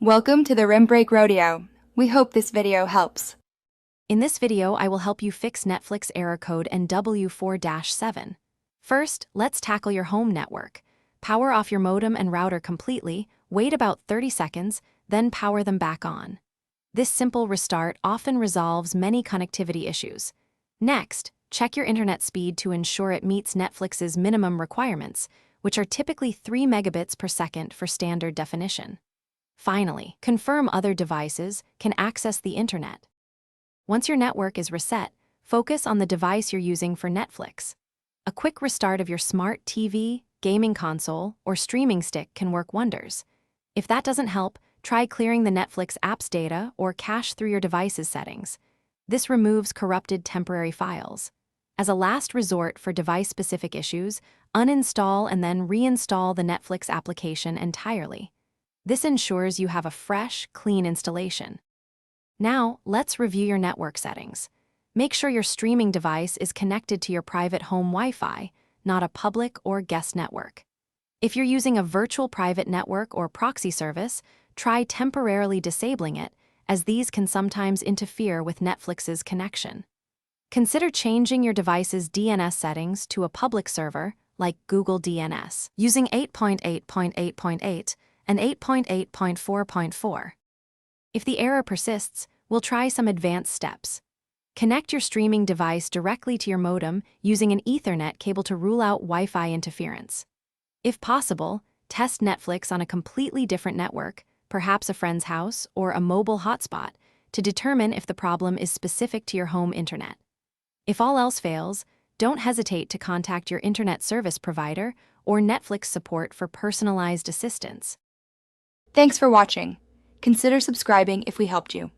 Welcome to the Rim Break Rodeo. We hope this video helps. In this video, I will help you fix Netflix error code NW4-7. First, let's tackle your home network. Power off your modem and router completely, wait about 30 seconds, then power them back on. This simple restart often resolves many connectivity issues. Next, check your internet speed to ensure it meets Netflix's minimum requirements, which are typically 3 megabits per second for standard definition. Finally, confirm other devices can access the internet. Once your network is reset, focus on the device you're using for Netflix. A quick restart of your smart TV, gaming console, or streaming stick can work wonders. If that doesn't help, try clearing the Netflix app's data or cache through your device's settings. This removes corrupted temporary files. As a last resort for device-specific issues, uninstall and then reinstall the Netflix application entirely. This ensures you have a fresh, clean installation. Now, let's review your network settings. Make sure your streaming device is connected to your private home Wi-Fi, not a public or guest network. If you're using a virtual private network or proxy service, try temporarily disabling it, as these can sometimes interfere with Netflix's connection. Consider changing your device's DNS settings to a public server, like Google DNS, using 8.8.8.8 and 8.8.4.4. If the error persists, we'll try some advanced steps. Connect your streaming device directly to your modem using an Ethernet cable to rule out Wi-Fi interference. If possible, test Netflix on a completely different network, perhaps a friend's house or a mobile hotspot, to determine if the problem is specific to your home internet. If all else fails, don't hesitate to contact your internet service provider or Netflix support for personalized assistance. Thanks for watching. Consider subscribing if we helped you.